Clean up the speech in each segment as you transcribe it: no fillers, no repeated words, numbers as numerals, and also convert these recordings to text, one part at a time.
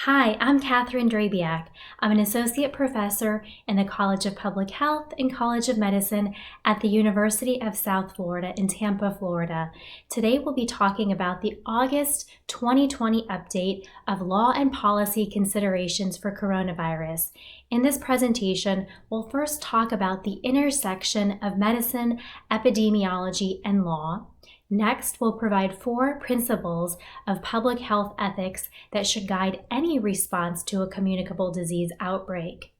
Hi, I'm Catherine Drabiak. I'm an associate professor in the College of Public Health and College of Medicine at the University of South Florida in Tampa, Florida. Today we'll be talking about the August 2020 update of law and policy considerations for coronavirus. In this presentation, we'll first talk about the intersection of medicine, epidemiology, and law. Next, we'll provide 4 principles of public health ethics that should guide any response to a communicable disease outbreak.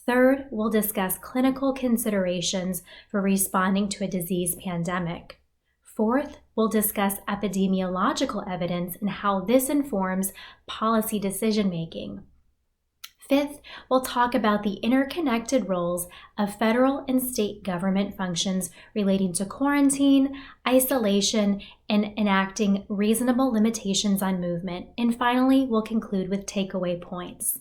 Third, we'll discuss clinical considerations for responding to a disease pandemic. Fourth, we'll discuss epidemiological evidence and how this informs policy decision-making. Fifth, we'll talk about the interconnected roles of federal and state government functions relating to quarantine, isolation, and enacting reasonable limitations on movement. And finally, we'll conclude with takeaway points.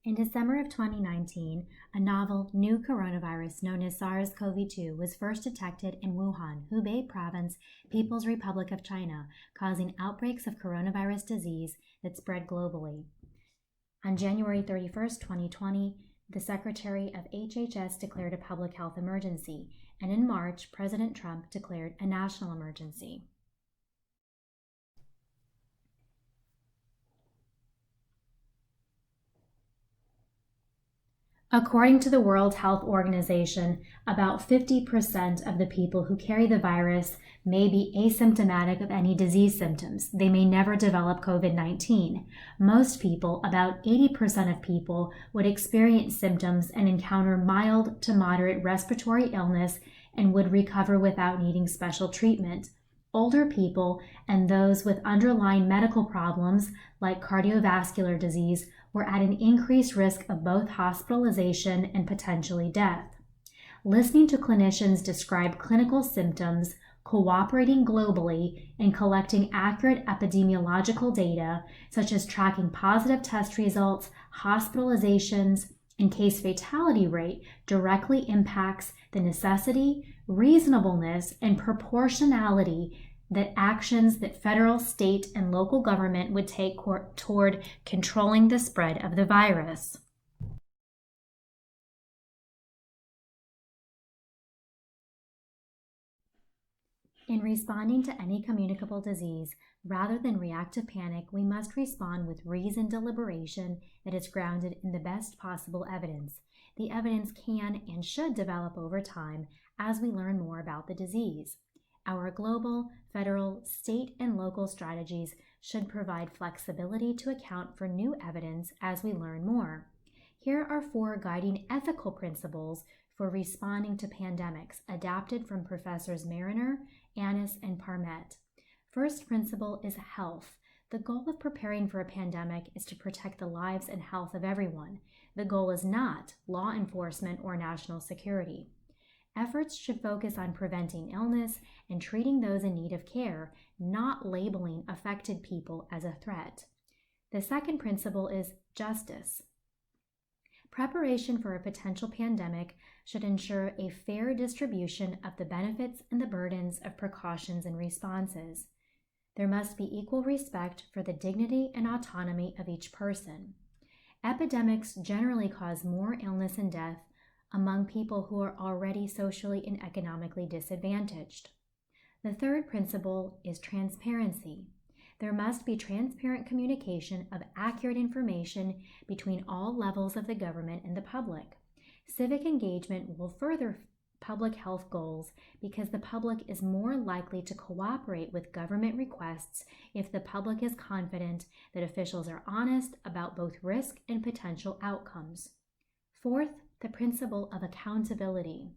In December of 2019, a novel new coronavirus known as SARS-CoV-2 was first detected in Wuhan, Hubei Province, People's Republic of China, causing outbreaks of coronavirus disease that spread globally. On January 31, 2020, the Secretary of HHS declared a public health emergency, and in March, President Trump declared a national emergency. According to the World Health Organization, about 50% of the people who carry the virus may be asymptomatic of any disease symptoms. They may never develop COVID-19. Most people, about 80% of people, would experience symptoms and encounter mild to moderate respiratory illness and would recover without needing special treatment. Older people and those with underlying medical problems like cardiovascular disease were at an increased risk of both hospitalization and potentially death. Listening to clinicians describe clinical symptoms, cooperating globally, and collecting accurate epidemiological data, such as tracking positive test results, hospitalizations, and case fatality rate, directly impacts the necessity, reasonableness, and proportionality that actions that federal, state, and local government would take toward controlling the spread of the virus. In responding to any communicable disease, rather than reactive panic, we must respond with reasoned deliberation that is grounded in the best possible evidence. The evidence can and should develop over time as we learn more about the disease. Our global, federal, state, and local strategies should provide flexibility to account for new evidence as we learn more. Here are 4 guiding ethical principles for responding to pandemics, adapted from Professors Mariner, Annis, and Parmet. First principle is health. The goal of preparing for a pandemic is to protect the lives and health of everyone. The goal is not law enforcement or national security. Efforts should focus on preventing illness and treating those in need of care, not labeling affected people as a threat. The second principle is justice. Preparation for a potential pandemic should ensure a fair distribution of the benefits and the burdens of precautions and responses. There must be equal respect for the dignity and autonomy of each person. Epidemics generally cause more illness and death among people who are already socially and economically disadvantaged. The third principle is transparency. There must be transparent communication of accurate information between all levels of the government and the public. Civic engagement will further public health goals because the public is more likely to cooperate with government requests if the public is confident that officials are honest about both risk and potential outcomes. Fourth, the principle of accountability.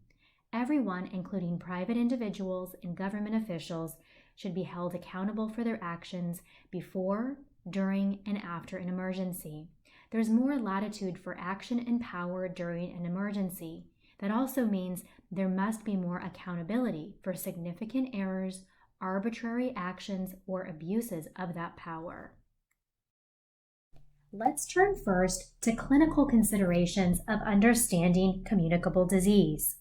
Everyone, including private individuals and government officials, should be held accountable for their actions before, during, and after an emergency. There's more latitude for action and power during an emergency. That also means there must be more accountability for significant errors, arbitrary actions, or abuses of that power. Let's turn first to clinical considerations of understanding communicable disease.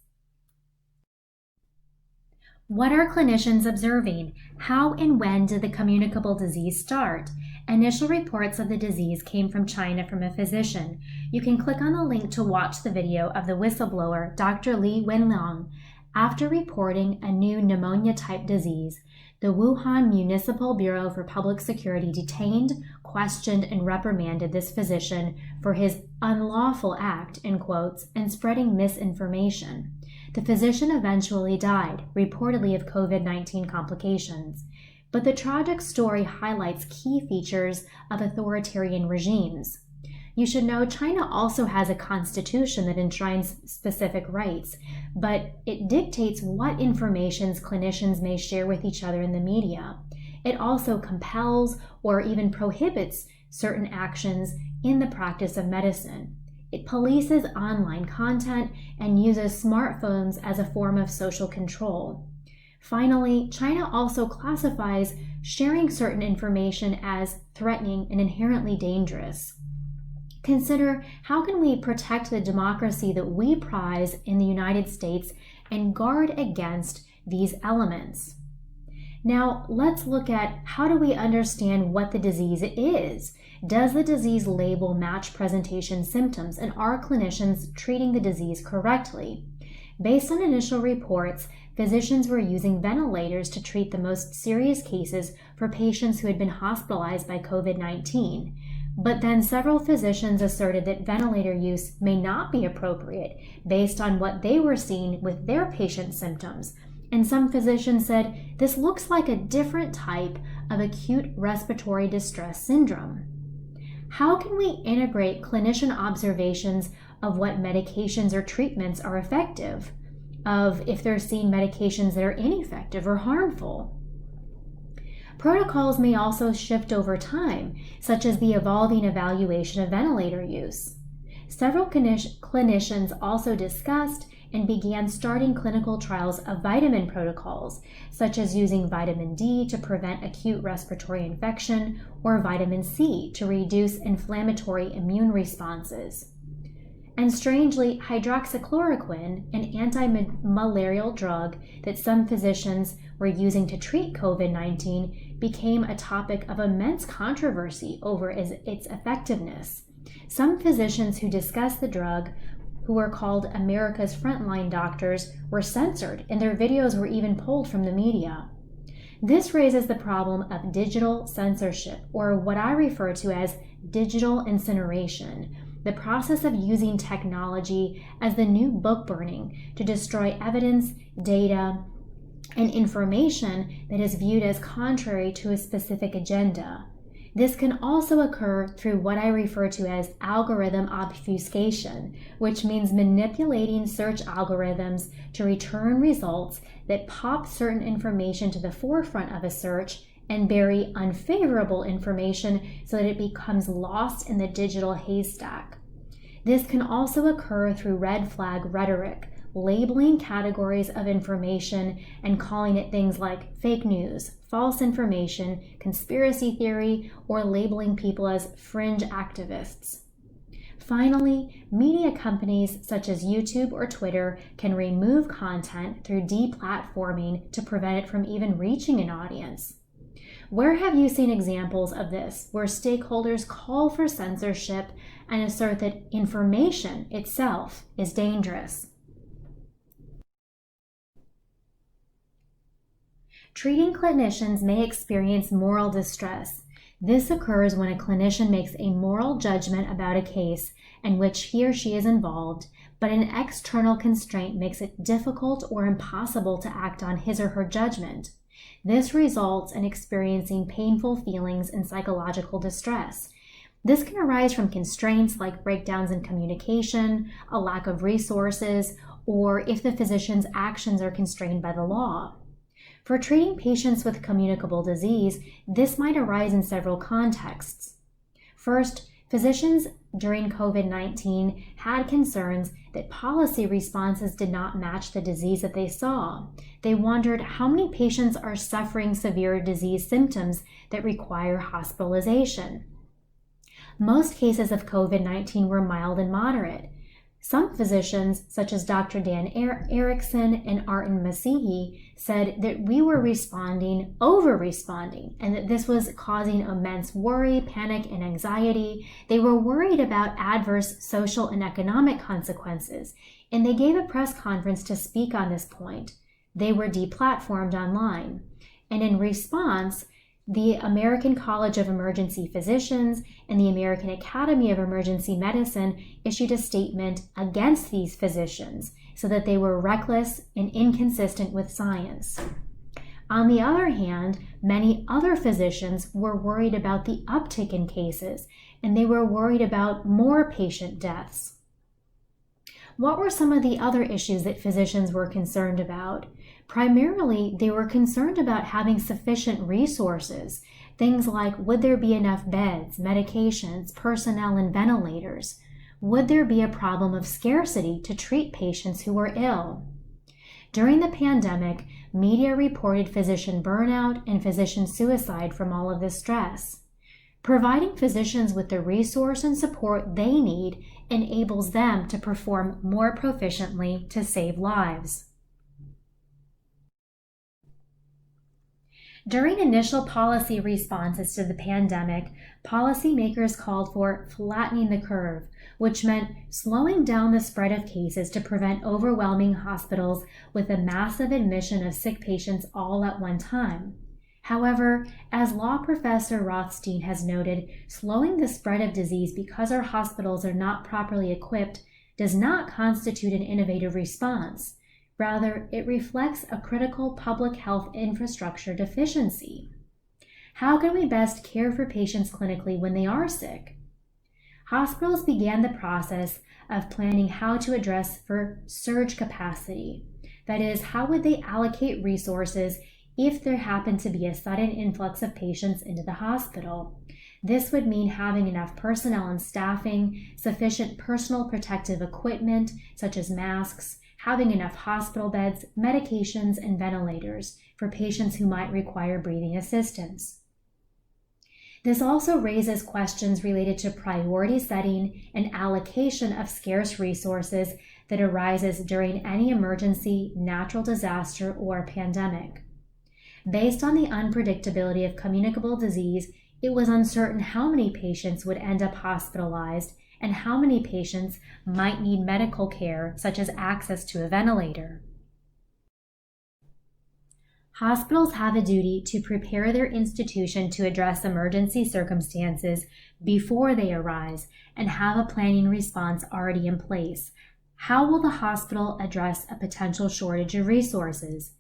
What are clinicians observing? How and when did the communicable disease start? Initial reports of the disease came from China from a physician. You can click on the link to watch the video of the whistleblower, Dr. Li Wenliang. After reporting a new pneumonia-type disease, the Wuhan Municipal Bureau for Public Security detained, questioned, and reprimanded this physician for his unlawful act, in quotes, and spreading misinformation. The physician eventually died, reportedly of COVID-19 complications. But the tragic story highlights key features of authoritarian regimes. You should know China also has a constitution that enshrines specific rights, but it dictates what information clinicians may share with each other in the media. It also compels or even prohibits certain actions in the practice of medicine. It polices online content and uses smartphones as a form of social control. Finally, China also classifies sharing certain information as threatening and inherently dangerous. Consider, how can we protect the democracy that we prize in the United States and guard against these elements? Now, let's look at, how do we understand what the disease is? Does the disease label match presentation symptoms, and are clinicians treating the disease correctly? Based on initial reports, physicians were using ventilators to treat the most serious cases for patients who had been hospitalized by COVID-19. But then several physicians asserted that ventilator use may not be appropriate based on what they were seeing with their patient symptoms. And some physicians said, this looks like a different type of acute respiratory distress syndrome. How can we integrate clinician observations of what medications or treatments are effective, of if they're seeing medications that are ineffective or harmful? Protocols may also shift over time, such as the evolving evaluation of ventilator use. Several clinicians also discussed and began starting clinical trials of vitamin protocols, such as using vitamin D to prevent acute respiratory infection or vitamin C to reduce inflammatory immune responses. And strangely, hydroxychloroquine, an anti-malarial drug that some physicians were using to treat COVID-19, became a topic of immense controversy over its effectiveness. Some physicians who discussed the drug, who were called America's frontline doctors, were censored, and their videos were even pulled from the media. This raises the problem of digital censorship, or what I refer to as digital incineration, the process of using technology as the new book burning to destroy evidence, data, and information that is viewed as contrary to a specific agenda. This can also occur through what I refer to as algorithm obfuscation, which means manipulating search algorithms to return results that pop certain information to the forefront of a search and bury unfavorable information so that it becomes lost in the digital haystack. This can also occur through red flag rhetoric, labeling categories of information and calling it things like fake news, false information, conspiracy theory, or labeling people as fringe activists. Finally, media companies such as YouTube or Twitter can remove content through deplatforming to prevent it from even reaching an audience. Where have you seen examples of this, where stakeholders call for censorship and assert that information itself is dangerous? Treating clinicians may experience moral distress. This occurs when a clinician makes a moral judgment about a case in which he or she is involved, but an external constraint makes it difficult or impossible to act on his or her judgment. This results in experiencing painful feelings and psychological distress. This can arise from constraints like breakdowns in communication, a lack of resources, or if the physician's actions are constrained by the law. For treating patients with communicable disease, this might arise in several contexts. First, physicians during COVID-19 had concerns that policy responses did not match the disease that they saw. They wondered how many patients are suffering severe disease symptoms that require hospitalization. Most cases of COVID-19 were mild and moderate. Some physicians, such as Dr. Dan Erickson and Artin Masihi, said that we were over-responding, and that this was causing immense worry, panic, and anxiety. They were worried about adverse social and economic consequences, and they gave a press conference to speak on this point. They were deplatformed online, and in response, the American College of Emergency Physicians and the American Academy of Emergency Medicine issued a statement against these physicians so that they were reckless and inconsistent with science. On the other hand, many other physicians were worried about the uptick in cases, and they were worried about more patient deaths. What were some of the other issues that physicians were concerned about? Primarily, they were concerned about having sufficient resources, things like would there be enough beds, medications, personnel, and ventilators? Would there be a problem of scarcity to treat patients who were ill? During the pandemic, media reported physician burnout and physician suicide from all of this stress. Providing physicians with the resource and support they need enables them to perform more proficiently to save lives. During initial policy responses to the pandemic, policymakers called for flattening the curve, which meant slowing down the spread of cases to prevent overwhelming hospitals with a massive admission of sick patients all at one time. However, as law professor Rothstein has noted, slowing the spread of disease because our hospitals are not properly equipped does not constitute an innovative response. Rather, it reflects a critical public health infrastructure deficiency. How can we best care for patients clinically when they are sick? Hospitals began the process of planning how to address for surge capacity. That is, how would they allocate resources if there happened to be a sudden influx of patients into the hospital. This would mean having enough personnel and staffing, sufficient personal protective equipment, such as masks, having enough hospital beds, medications, and ventilators for patients who might require breathing assistance. This also raises questions related to priority setting and allocation of scarce resources that arises during any emergency, natural disaster, or pandemic. Based on the unpredictability of communicable disease, it was uncertain how many patients would end up hospitalized and how many patients might need medical care, such as access to a ventilator. Hospitals have a duty to prepare their institution to address emergency circumstances before they arise and have a planning response already in place. How will the hospital address a potential shortage of resources?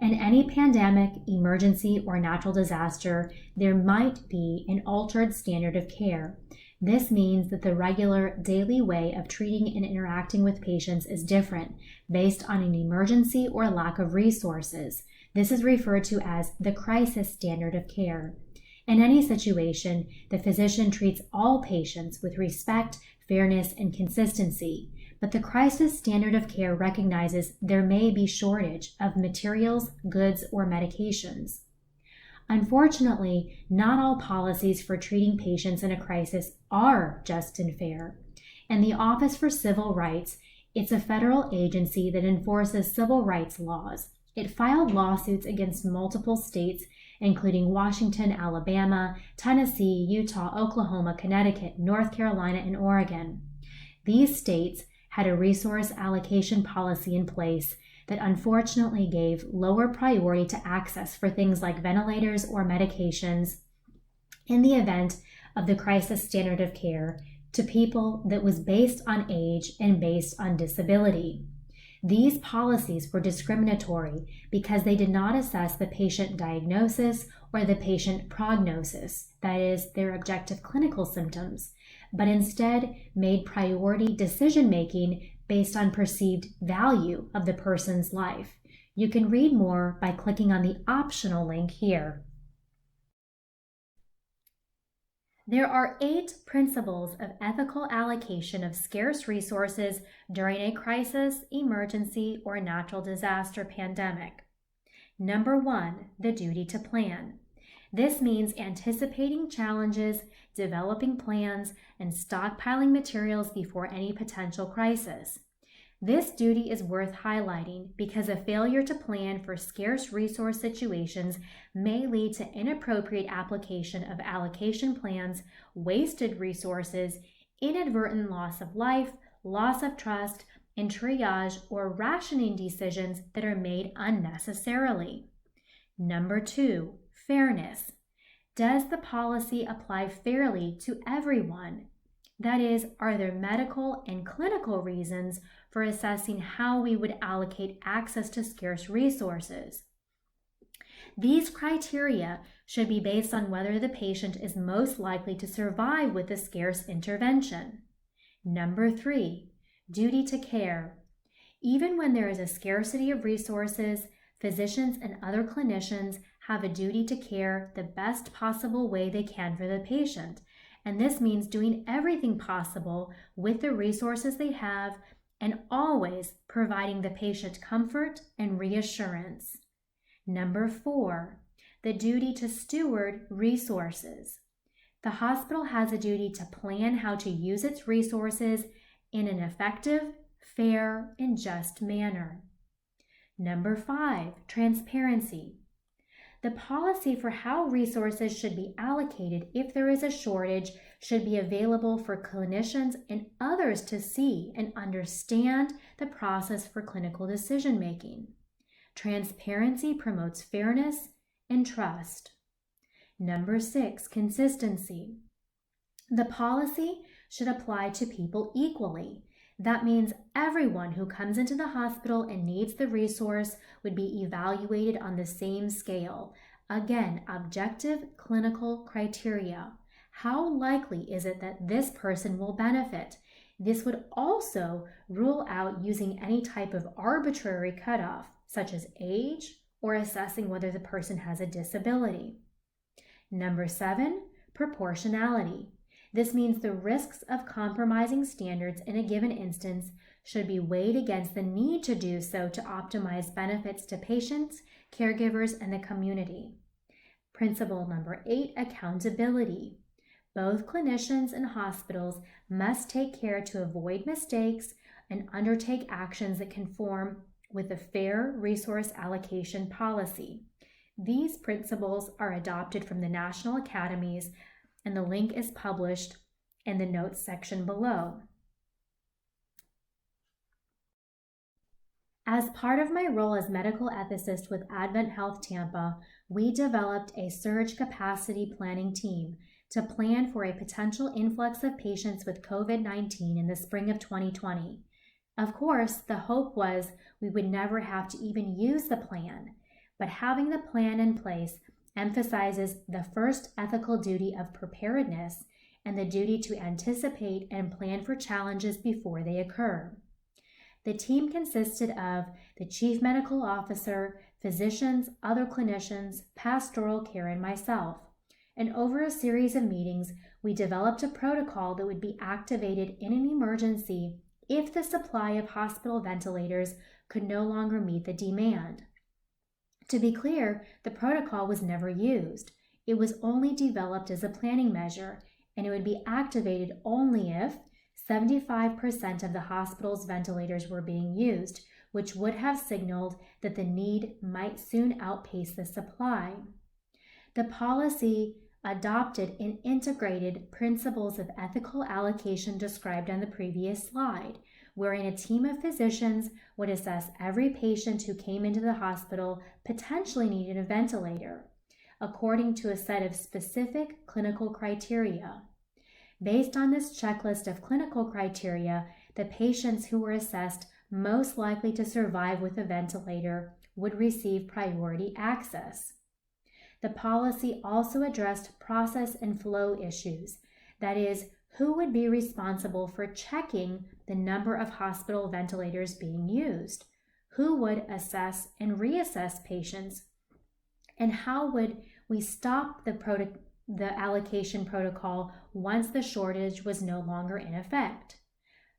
In any pandemic, emergency, or natural disaster, there might be an altered standard of care. This means that the regular daily way of treating and interacting with patients is different based on an emergency or lack of resources. This is referred to as the crisis standard of care. In any situation, the physician treats all patients with respect, fairness, and consistency, but the crisis standard of care recognizes there may be shortage of materials, goods, or medications. Unfortunately, not all policies for treating patients in a crisis are just and fair. And the Office for Civil Rights, it's a federal agency that enforces civil rights laws. It filed lawsuits against multiple states, including Washington, Alabama, Tennessee, Utah, Oklahoma, Connecticut, North Carolina, and Oregon. These states had a resource allocation policy in place that unfortunately gave lower priority to access for things like ventilators or medications in the event of the crisis standard of care to people that was based on age and based on disability. These policies were discriminatory because they did not assess the patient diagnosis or the patient prognosis, that is, their objective clinical symptoms, but instead made priority decision-making based on perceived value of the person's life. You can read more by clicking on the optional link here. There are 8 principles of ethical allocation of scarce resources during a crisis, emergency, or natural disaster pandemic. Number 1, the duty to plan. This means anticipating challenges, developing plans, and stockpiling materials before any potential crisis. This duty is worth highlighting because a failure to plan for scarce resource situations may lead to inappropriate application of allocation plans, wasted resources, inadvertent loss of life, loss of trust, and triage or rationing decisions that are made unnecessarily. Number 2, fairness. Does the policy apply fairly to everyone? That is, are there medical and clinical reasons for assessing how we would allocate access to scarce resources? These criteria should be based on whether the patient is most likely to survive with a scarce intervention. Number 3, duty to care. Even when there is a scarcity of resources, physicians and other clinicians have a duty to care the best possible way they can for the patient, and this means doing everything possible with the resources they have and always providing the patient comfort and reassurance. Number 4, the duty to steward resources. The hospital has a duty to plan how to use its resources in an effective, fair, and just manner. Number 5, transparency. The policy for how resources should be allocated if there is a shortage should be available for clinicians and others to see and understand the process for clinical decision-making. Transparency promotes fairness and trust. Number 6, consistency. The policy should apply to people equally. That means everyone who comes into the hospital and needs the resource would be evaluated on the same scale. Again, objective clinical criteria. How likely is it that this person will benefit? This would also rule out using any type of arbitrary cutoff, such as age or assessing whether the person has a disability. Number 7, proportionality. This means the risks of compromising standards in a given instance should be weighed against the need to do so to optimize benefits to patients, caregivers, and the community. Principle number 8, accountability. Both clinicians and hospitals must take care to avoid mistakes and undertake actions that conform with a fair resource allocation policy. These principles are adopted from the national academies, and the link is published in the notes section below. As part of my role as medical ethicist with Advent Health Tampa, we developed a surge capacity planning team to plan for a potential influx of patients with COVID-19 in the spring of 2020. Of course, the hope was we would never have to even use the plan, but having the plan in place emphasizes the first ethical duty of preparedness and the duty to anticipate and plan for challenges before they occur. The team consisted of the chief medical officer, physicians, other clinicians, pastoral care, and myself. And over a series of meetings, we developed a protocol that would be activated in an emergency if the supply of hospital ventilators could no longer meet the demand. To be clear, the protocol was never used. It was only developed as a planning measure, and it would be activated only if 75% of the hospital's ventilators were being used, which would have signaled that the need might soon outpace the supply. The policy adopted and integrated principles of ethical allocation described on the previous slide, wherein a team of physicians would assess every patient who came into the hospital potentially needing a ventilator, according to a set of specific clinical criteria. Based on this checklist of clinical criteria, the patients who were assessed most likely to survive with a ventilator would receive priority access. The policy also addressed process and flow issues, that is, who would be responsible for checking the number of hospital ventilators being used, who would assess and reassess patients, and how would we stop the allocation protocol once the shortage was no longer in effect.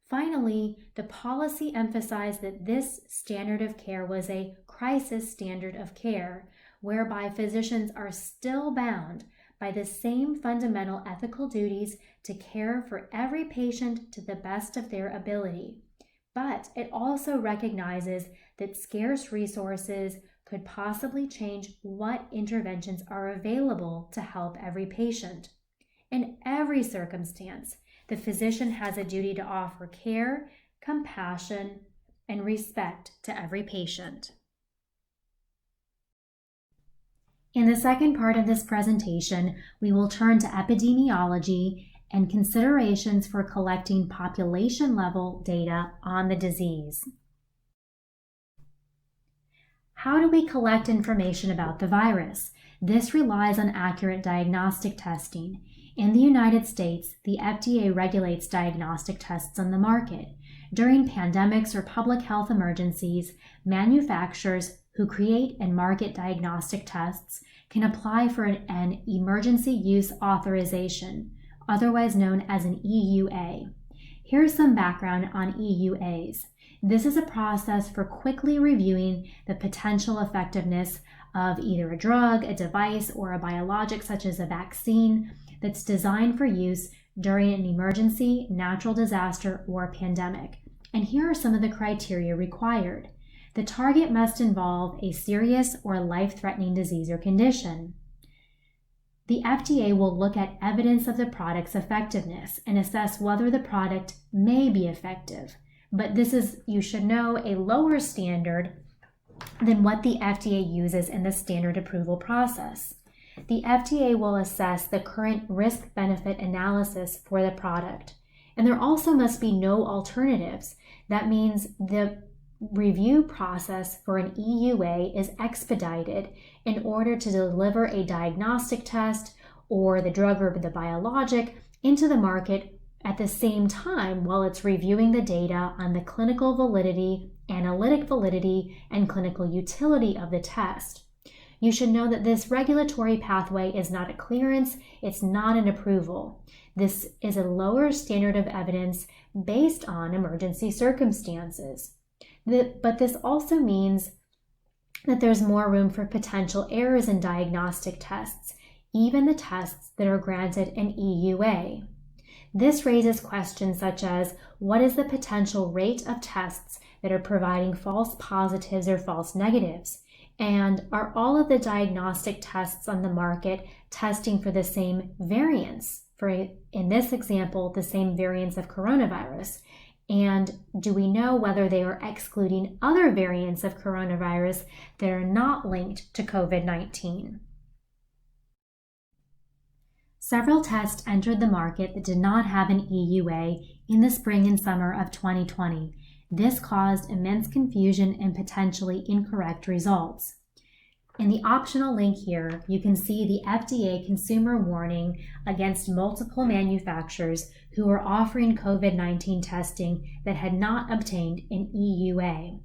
Finally, the policy emphasized that this standard of care was a crisis standard of care, whereby physicians are still bound by the same fundamental ethical duties to care for every patient to the best of their ability. But it also recognizes that scarce resources could possibly change what interventions are available to help every patient. In every circumstance, the physician has a duty to offer care, compassion, and respect to every patient. In the second part of this presentation, we will turn to epidemiology and considerations for collecting population-level data on the disease. How do we collect information about the virus? This relies on accurate diagnostic testing. In the United States, the FDA regulates diagnostic tests on the market. During pandemics or public health emergencies, manufacturers who create and market diagnostic tests can apply for an emergency use authorization, otherwise known as an EUA. Here's some background on EUAs. This is a process for quickly reviewing the potential effectiveness of either a drug, a device, or a biologic such as a vaccine that's designed for use during an emergency, natural disaster, or pandemic. And here are some of the criteria required. The target must involve a serious or life-threatening disease or condition. The FDA will look at evidence of the product's effectiveness and assess whether the product may be effective. But this is, you should know, a lower standard than what the FDA uses in the standard approval process. The FDA will assess the current risk-benefit analysis for the product. And there also must be no alternatives. That means the review process for an EUA is expedited in order to deliver a diagnostic test or the drug or the biologic into the market at the same time while it's reviewing the data on the clinical validity, analytic validity, and clinical utility of the test. You should know that this regulatory pathway is not a clearance, it's not an approval. This is a lower standard of evidence based on emergency circumstances. But this also means that there's more room for potential errors in diagnostic tests, even the tests that are granted an EUA. This raises questions such as, what is the potential rate of tests that are providing false positives or false negatives? And are all of the diagnostic tests on the market testing for the same variants? For, in this example, the same variants of coronavirus. And do we know whether they are excluding other variants of coronavirus that are not linked to COVID-19? Several tests entered the market that did not have an EUA in the spring and summer of 2020. This caused immense confusion and potentially incorrect results. In the optional link here, you can see the FDA consumer warning against multiple manufacturers who were offering COVID-19 testing that had not obtained an EUA.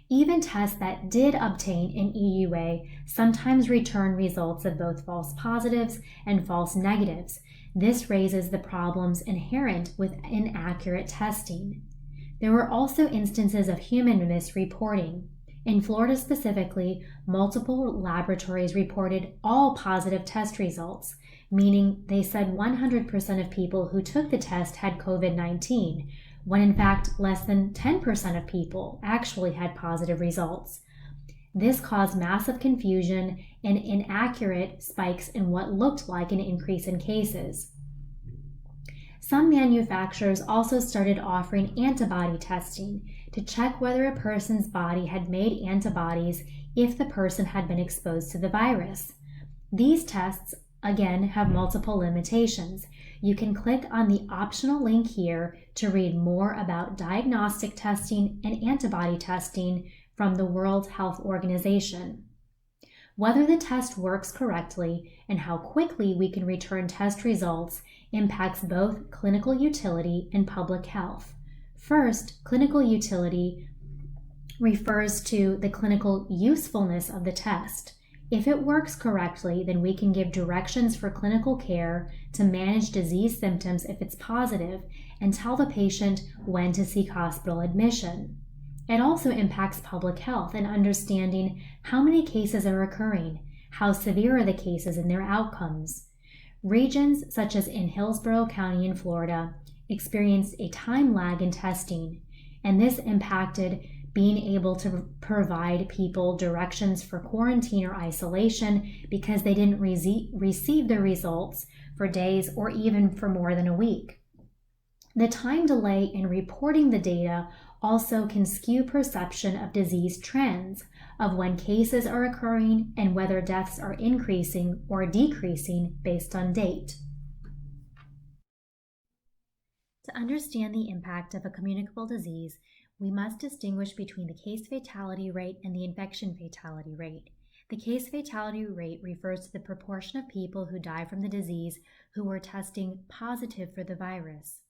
Even tests that did obtain an EUA sometimes return results of both false positives and false negatives. This raises the problems inherent with inaccurate testing. There were also instances of human misreporting. In Florida specifically, multiple laboratories reported all positive test results, meaning they said 100% of people who took the test had COVID-19, when in fact less than 10% of people actually had positive results. This caused massive confusion and inaccurate spikes in what looked like an increase in cases. Some manufacturers also started offering antibody testing to check whether a person's body had made antibodies if the person had been exposed to the virus. These tests, again, have multiple limitations. You can click on the optional link here to read more about diagnostic testing and antibody testing from the World Health Organization. Whether the test works correctly and how quickly we can return test results impacts both clinical utility and public health. First, clinical utility refers to the clinical usefulness of the test. If it works correctly, then we can give directions for clinical care to manage disease symptoms if it's positive and tell the patient when to seek hospital admission. It also impacts public health and understanding how many cases are occurring, how severe are the cases and their outcomes. Regions such as in Hillsborough County in Florida experienced a time lag in testing, and this impacted being able to provide people directions for quarantine or isolation because they didn't receive the results for days or even for more than a week. The time delay in reporting the data also can skew perception of disease trends, of when cases are occurring and whether deaths are increasing or decreasing based on date. To understand the impact of a communicable disease, we must distinguish between the case fatality rate and the infection fatality rate. The case fatality rate refers to the proportion of people who die from the disease who were testing positive for the virus.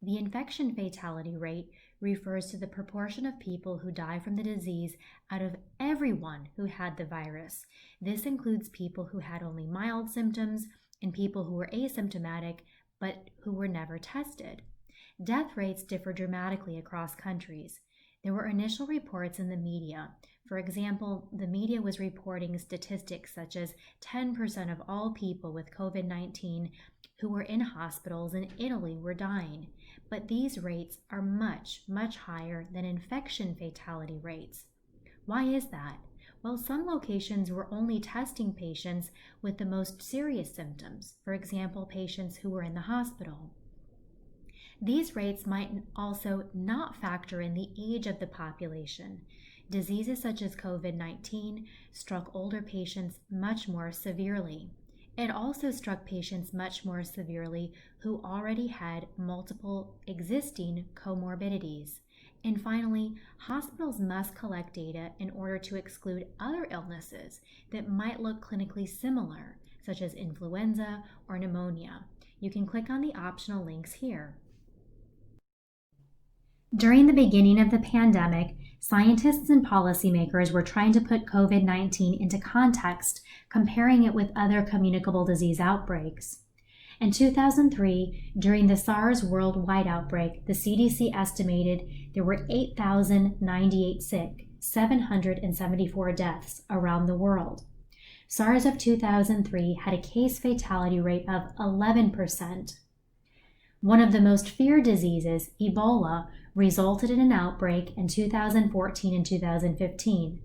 The infection fatality rate refers to the proportion of people who die from the disease out of everyone who had the virus. This includes people who had only mild symptoms and people who were asymptomatic but who were never tested. Death rates differ dramatically across countries. There were initial reports in the media. For example, the media was reporting statistics such as 10% of all people with COVID-19 who were in hospitals in Italy were dying. But these rates are much, much higher than infection fatality rates. Why is that? Well, some locations were only testing patients with the most serious symptoms, for example, patients who were in the hospital. These rates might also not factor in the age of the population. Diseases such as COVID-19 struck older patients much more severely. It also struck patients much more severely who already had multiple existing comorbidities. And finally, hospitals must collect data in order to exclude other illnesses that might look clinically similar, such as influenza or pneumonia. You can click on the optional links here. During the beginning of the pandemic, scientists and policymakers were trying to put COVID-19 into context, comparing it with other communicable disease outbreaks. In 2003, during the SARS worldwide outbreak, the CDC estimated there were 8,098 sick, 774 deaths around the world. SARS of 2003 had a case fatality rate of 11%. One of the most feared diseases, Ebola, resulted in an outbreak in 2014 and 2015.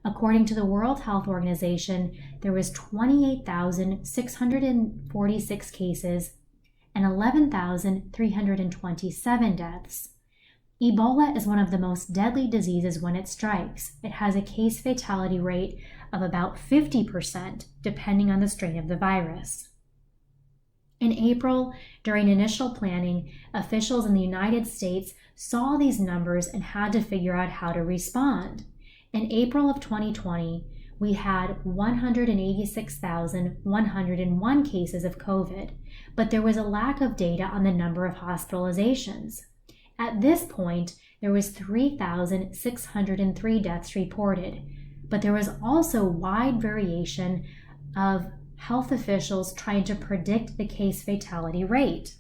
According to the World Health Organization, there was 28,646 cases and 11,327 deaths. Ebola is one of the most deadly diseases when it strikes. It has a case fatality rate of about 50%, depending on the strain of the virus. In April, during initial planning, officials in the United States saw these numbers and had to figure out how to respond. In April of 2020, we had 186,101 cases of COVID, but there was a lack of data on the number of hospitalizations. At this point, there was 3,603 deaths reported, but there was also wide variation of health officials trying to predict the case fatality rate.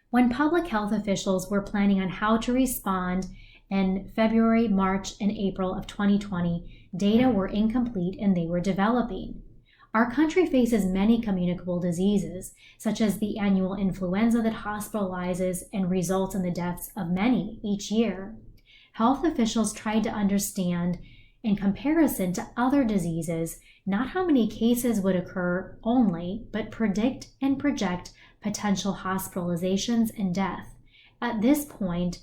When public health officials were planning on how to respond in February, March, and April of 2020, data were incomplete and they were developing. Our country faces many communicable diseases, such as the annual influenza that hospitalizes and results in the deaths of many each year. Health officials tried to understand, in comparison to other diseases, not how many cases would occur only, but predict and project potential hospitalizations and death. At this point,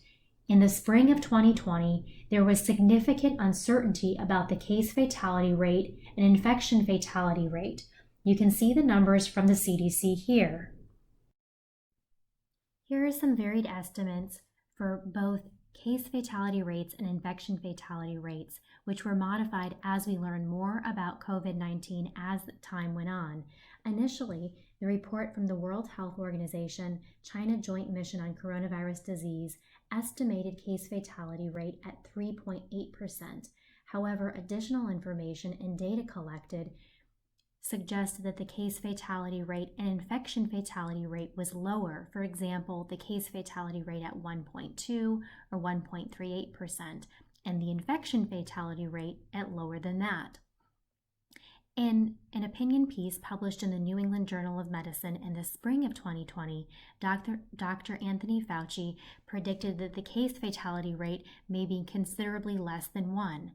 in the spring of 2020, there was significant uncertainty about the case fatality rate and infection fatality rate. You can see the numbers from the CDC here. Here are some varied estimates for both case fatality rates and infection fatality rates, which were modified as we learned more about COVID-19 as time went on. Initially, the report from the World Health Organization China Joint Mission on Coronavirus Disease estimated case fatality rate at 3.8%. However, additional information and data collected suggested that the case fatality rate and infection fatality rate was lower. For example, the case fatality rate at 1.2 or 1.38%, and the infection fatality rate at lower than that. In an opinion piece published in the New England Journal of Medicine in the spring of 2020, Dr. Anthony Fauci predicted that the case fatality rate may be considerably less than 1.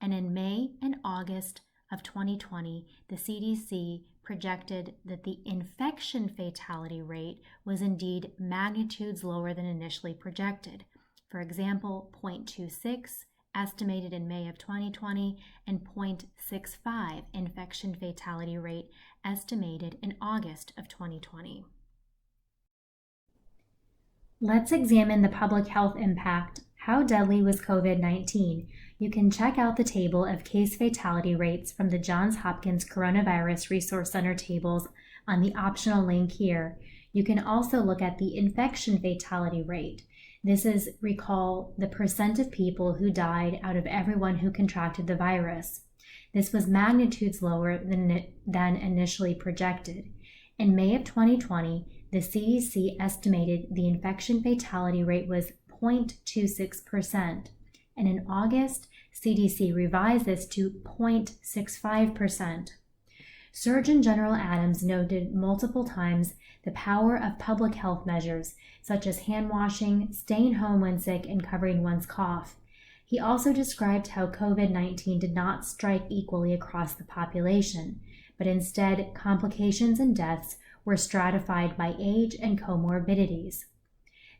And in May and August of 2020, the CDC projected that the infection fatality rate was indeed magnitudes lower than initially projected. For example, 0.26 estimated in May of 2020 and 0.65 infection fatality rate estimated in August of 2020. Let's examine the public health impact. How deadly was COVID-19? You can check out the table of case fatality rates from the Johns Hopkins Coronavirus Resource Center tables on the optional link here. You can also look at the infection fatality rate. This is, recall, the percent of people who died out of everyone who contracted the virus. This was magnitudes lower than initially projected. In May of 2020, the CDC estimated the infection fatality rate was 0.26%, and in August, CDC revised this to 0.65%. Surgeon General Adams noted multiple times the power of public health measures, such as hand washing, staying home when sick, and covering one's cough. He also described how COVID-19 did not strike equally across the population, but instead complications and deaths were stratified by age and comorbidities.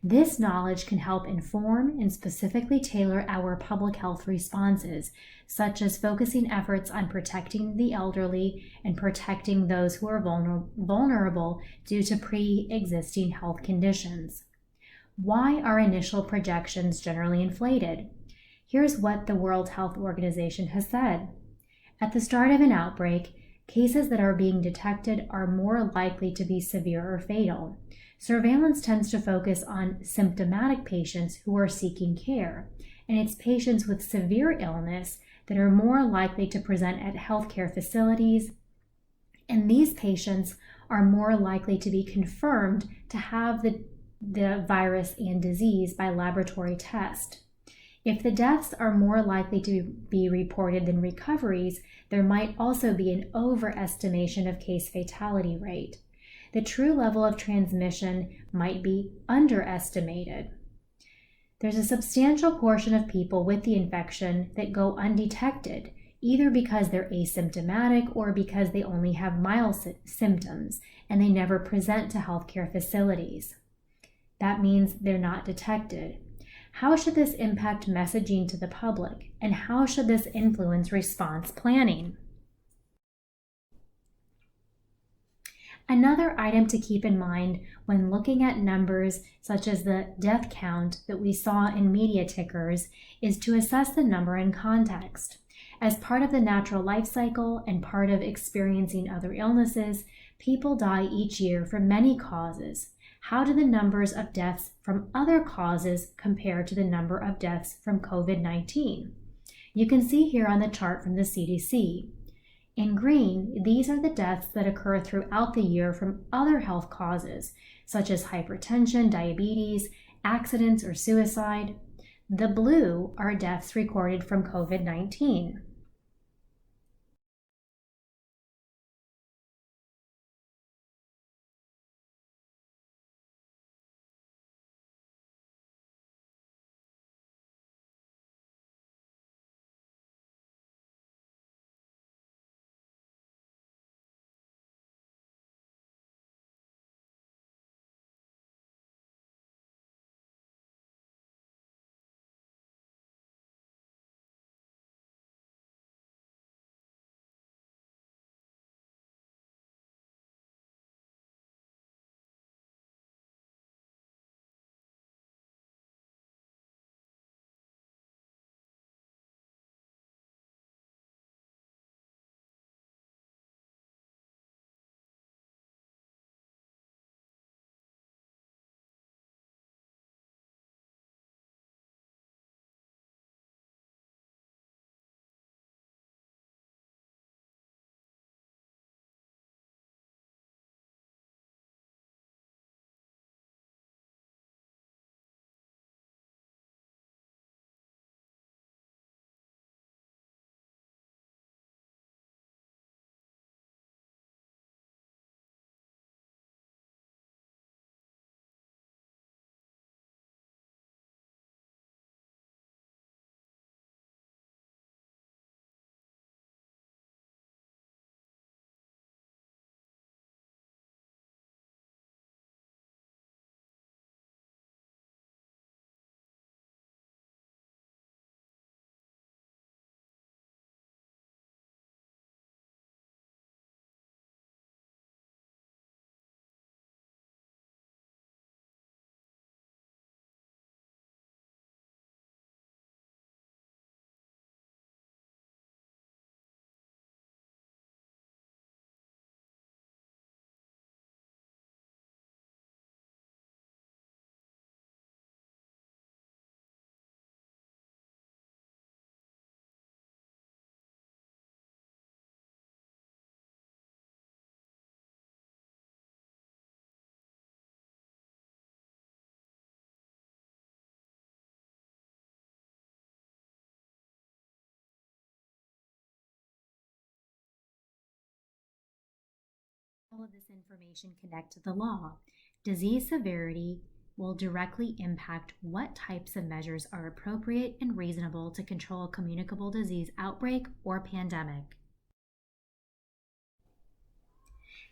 This knowledge can help inform and specifically tailor our public health responses, such as focusing efforts on protecting the elderly and protecting those who are vulnerable due to pre-existing health conditions. Why are initial projections generally inflated? Here's what the World Health Organization has said. At the start of an outbreak, cases that are being detected are more likely to be severe or fatal. Surveillance tends to focus on symptomatic patients who are seeking care, and it's patients with severe illness that are more likely to present at healthcare facilities, and these patients are more likely to be confirmed to have the virus and disease by laboratory test. If the deaths are more likely to be reported than recoveries, there might also be an overestimation of case fatality rate. The true level of transmission might be underestimated. There's a substantial portion of people with the infection that go undetected, either because they're asymptomatic or because they only have mild symptoms and they never present to healthcare facilities. That means they're not detected. How should this impact messaging to the public, and how should this influence response planning? Another item to keep in mind when looking at numbers such as the death count that we saw in media tickers is to assess the number in context. As part of the natural life cycle and part of experiencing other illnesses, people die each year from many causes. How do the numbers of deaths from other causes compare to the number of deaths from COVID-19? You can see here on the chart from the CDC. In green, these are the deaths that occur throughout the year from other health causes, such as hypertension, diabetes, accidents, or suicide. The blue are deaths recorded from COVID-19. All of this information connect to the law. Disease severity will directly impact what types of measures are appropriate and reasonable to control a communicable disease outbreak or pandemic.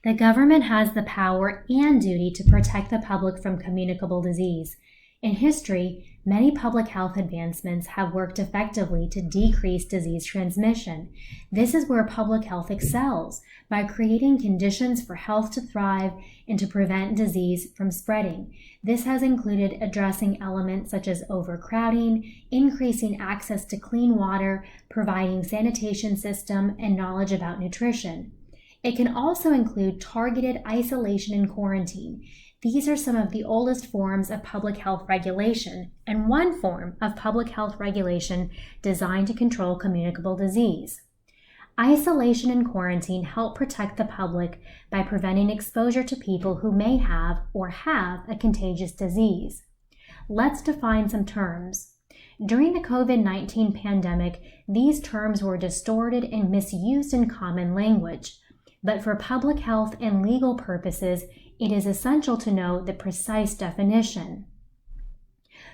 The government has the power and duty to protect the public from communicable disease. In history, many public health advancements have worked effectively to decrease disease transmission. This is where public health excels, by creating conditions for health to thrive and to prevent disease from spreading. This has included addressing elements such as overcrowding, increasing access to clean water, providing sanitation system, and knowledge about nutrition. It can also include targeted isolation and quarantine. These are some of the oldest forms of public health regulation, and one form of public health regulation designed to control communicable disease. Isolation and quarantine help protect the public by preventing exposure to people who may have or have a contagious disease. Let's define some terms. During the COVID-19 pandemic, these terms were distorted and misused in common language. But for public health and legal purposes, it is essential to know the precise definition.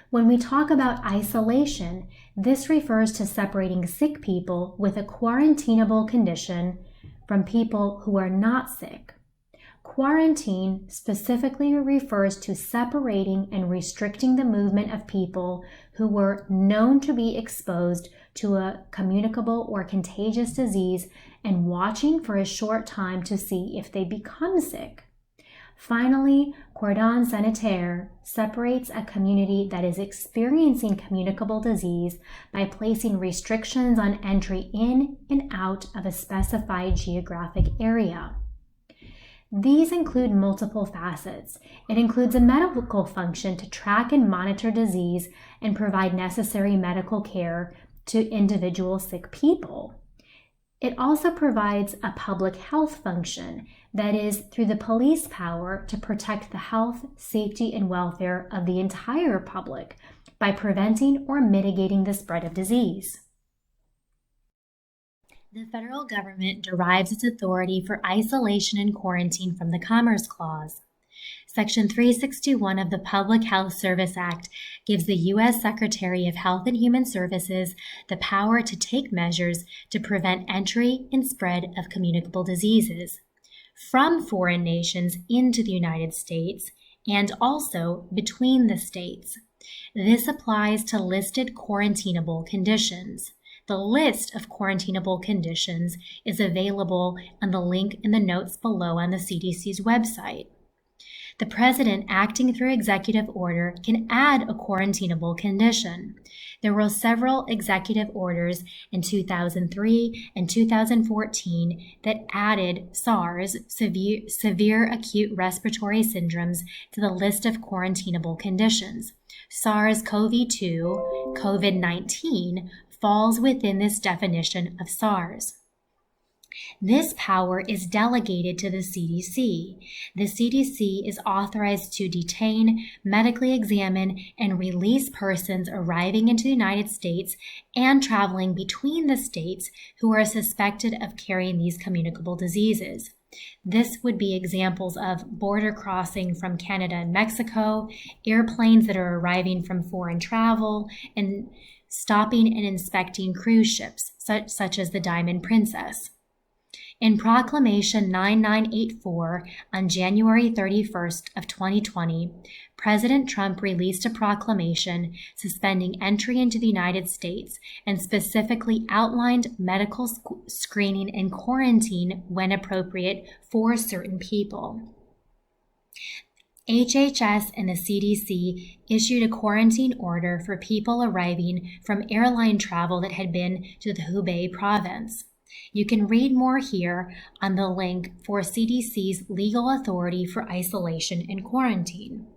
When we talk about isolation, this refers to separating sick people with a quarantinable condition from people who are not sick. Quarantine specifically refers to separating and restricting the movement of people who were known to be exposed to a communicable or contagious disease and watching for a short time to see if they become sick. Finally, cordon sanitaire separates a community that is experiencing communicable disease by placing restrictions on entry in and out of a specified geographic area. These include multiple facets. It includes a medical function to track and monitor disease and provide necessary medical care to individual sick people. It also provides a public health function, that is, through the police power to protect the health, safety, and welfare of the entire public by preventing or mitigating the spread of disease. The federal government derives its authority for isolation and quarantine from the Commerce Clause. Section 361 of the Public Health Service Act gives the U.S. Secretary of Health and Human Services the power to take measures to prevent entry and spread of communicable diseases from foreign nations into the United States and also between the states. This applies to listed quarantinable conditions. The list of quarantinable conditions is available on the link in the notes below on the CDC's website. The president, acting through executive order, can add a quarantinable condition. There were several executive orders in 2003 and 2014 that added SARS, severe acute respiratory syndromes, to the list of quarantinable conditions. SARS-CoV-2, COVID-19, falls within this definition of SARS. This power is delegated to the CDC. The CDC is authorized to detain, medically examine, and release persons arriving into the United States and traveling between the states who are suspected of carrying these communicable diseases. This would be examples of border crossing from Canada and Mexico, airplanes that are arriving from foreign travel, and stopping and inspecting cruise ships, such as the Diamond Princess. In Proclamation 9984 on January 31st of 2020, President Trump released a proclamation suspending entry into the United States and specifically outlined medical screening and quarantine when appropriate for certain people. HHS and the CDC issued a quarantine order for people arriving from airline travel that had been to the Hubei province. You can read more here on the link for CDC's legal authority for isolation and quarantine.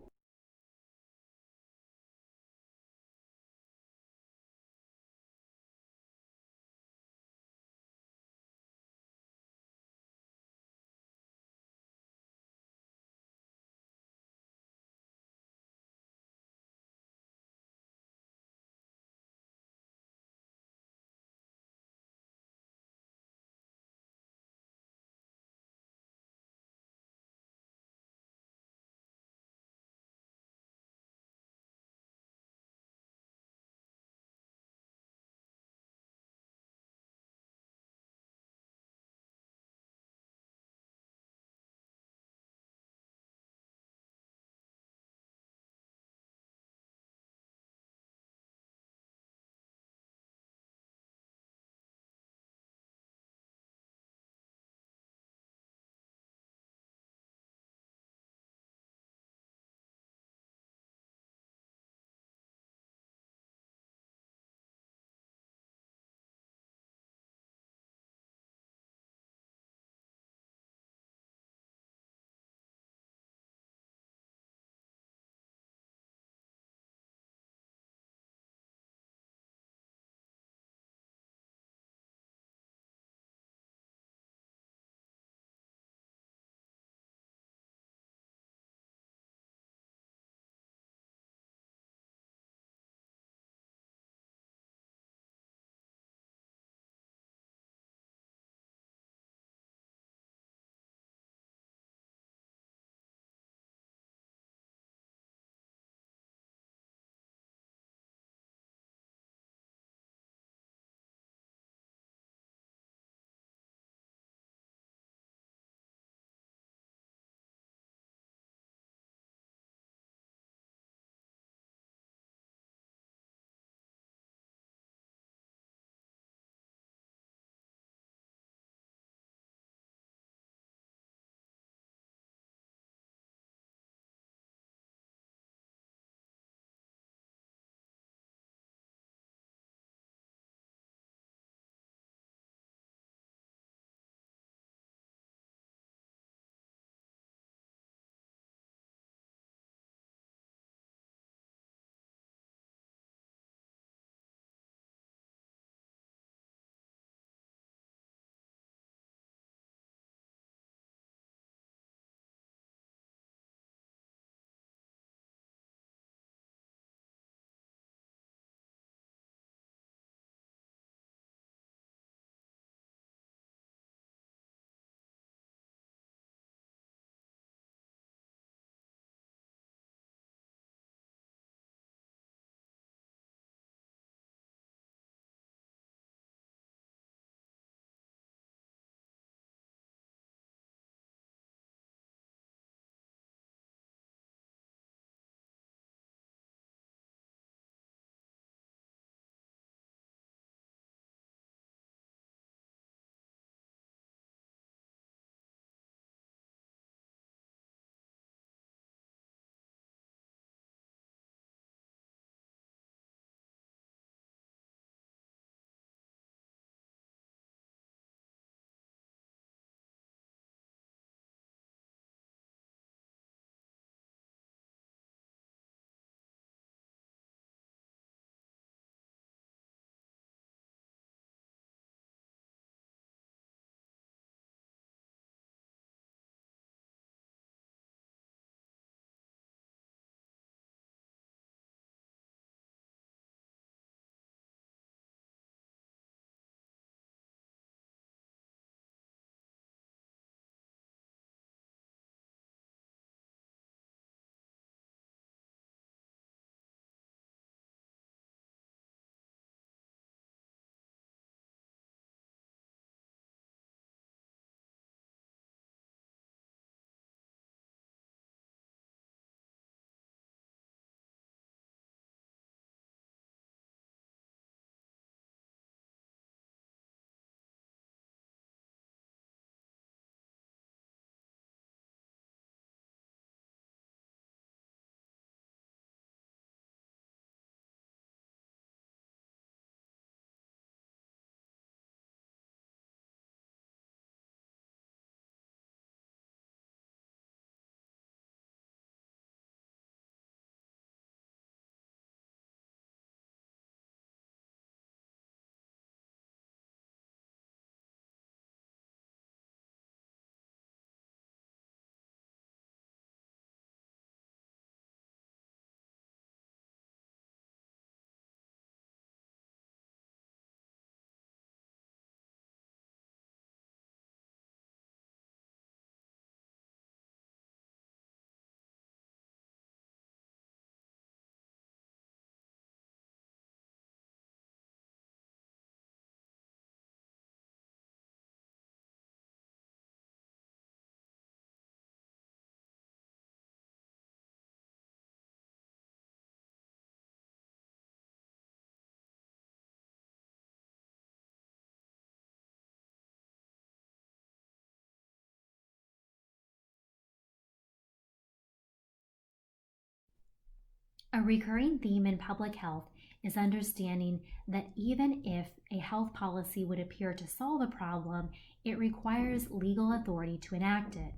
A recurring theme in public health is understanding that even if a health policy would appear to solve a problem, it requires legal authority to enact it.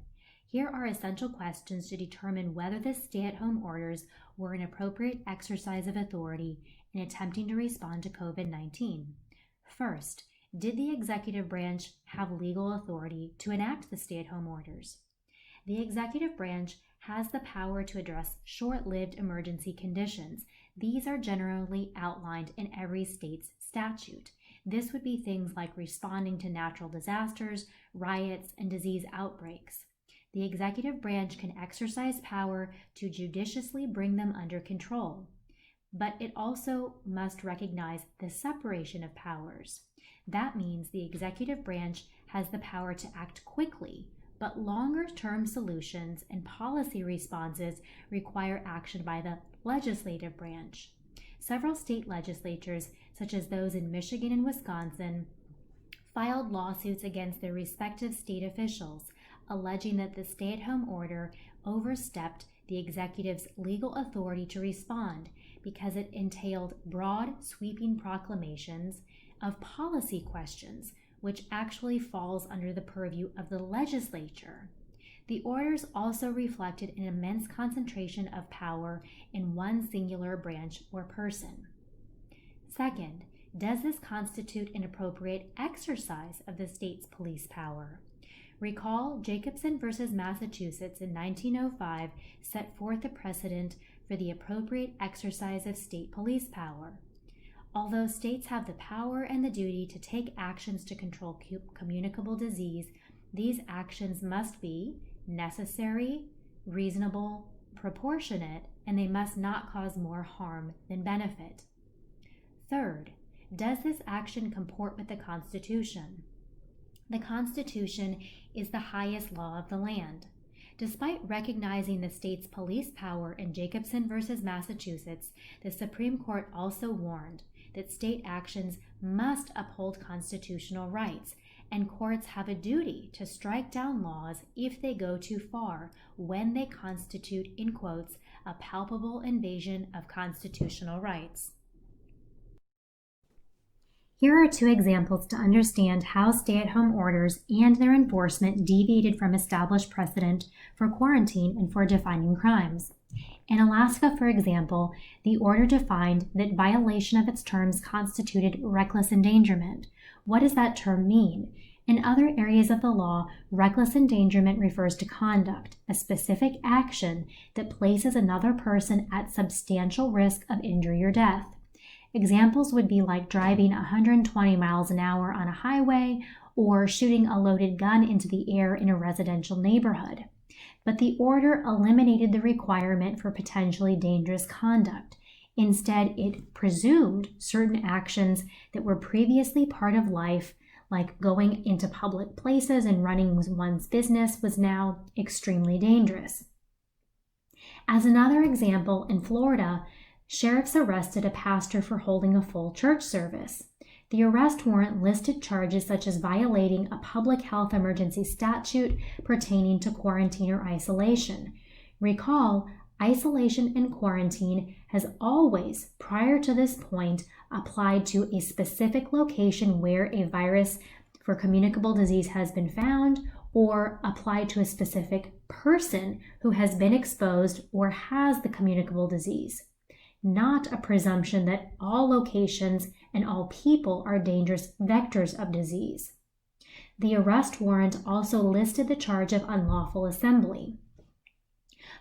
Here are essential questions to determine whether the stay-at-home orders were an appropriate exercise of authority in attempting to respond to COVID-19. First, did the executive branch have legal authority to enact the stay-at-home orders? The executive branch has the power to address short-lived emergency conditions. These are generally outlined in every state's statute. This would be things like responding to natural disasters, riots, and disease outbreaks. The executive branch can exercise power to judiciously bring them under control, but it also must recognize the separation of powers. That means the executive branch has the power to act quickly, but longer-term solutions and policy responses require action by the legislative branch. Several state legislatures, such as those in Michigan and Wisconsin, filed lawsuits against their respective state officials, alleging that the stay-at-home order overstepped the executive's legal authority to respond because it entailed broad, sweeping proclamations of policy questions, which actually falls under the purview of the legislature. The orders also reflected an immense concentration of power in one singular branch or person. Second, does this constitute an appropriate exercise of the state's police power? Recall Jacobson v. Massachusetts in 1905 set forth a precedent for the appropriate exercise of state police power. Although states have the power and the duty to take actions to control communicable disease, these actions must be necessary, reasonable, proportionate, and they must not cause more harm than benefit. Third, does this action comport with the Constitution? The Constitution is the highest law of the land. Despite recognizing the state's police power in Jacobson v. Massachusetts, the Supreme Court also warned that state actions must uphold constitutional rights, and courts have a duty to strike down laws if they go too far when they constitute, in quotes, a palpable invasion of constitutional rights. Here are two examples to understand how stay-at-home orders and their enforcement deviated from established precedent for quarantine and for defining crimes. In Alaska, for example, the order defined that violation of its terms constituted reckless endangerment. What does that term mean? In other areas of the law, reckless endangerment refers to conduct, a specific action that places another person at substantial risk of injury or death. Examples would be like driving 120 miles an hour on a highway or shooting a loaded gun into the air in a residential neighborhood. But the order eliminated the requirement for potentially dangerous conduct. Instead, it presumed certain actions that were previously part of life, like going into public places and running one's business, was now extremely dangerous. As another example, in Florida, sheriffs arrested a pastor for holding a full church service. The arrest warrant listed charges such as violating a public health emergency statute pertaining to quarantine or isolation. Recall, isolation and quarantine has always, prior to this point, applied to a specific location where a virus for communicable disease has been found, or applied to a specific person who has been exposed or has the communicable disease. Not a presumption that all locations and all people are dangerous vectors of disease. The arrest warrant also listed the charge of unlawful assembly.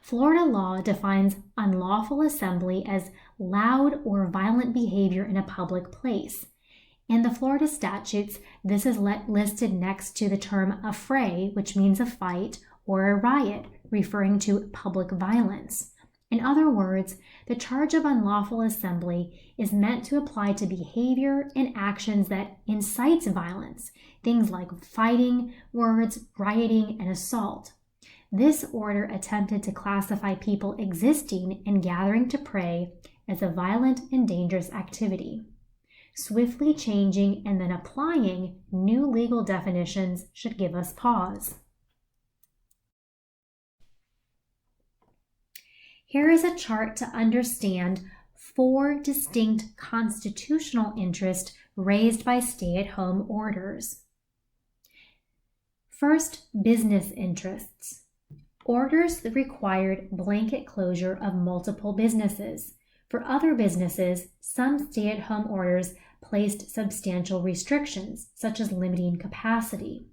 Florida law defines unlawful assembly as loud or violent behavior in a public place. In the Florida statutes, this is listed next to the term affray, which means a fight, or a riot, referring to public violence. In other words, the charge of unlawful assembly is meant to apply to behavior and actions that incites violence, things like fighting, words, rioting, and assault. This order attempted to classify people existing and gathering to pray as a violent and dangerous activity. Swiftly changing and then applying new legal definitions should give us pause. Here is a chart to understand 4 distinct constitutional interests raised by stay-at-home orders. First, business interests. Orders that required blanket closure of multiple businesses. For other businesses, some stay-at-home orders placed substantial restrictions, such as limiting capacity.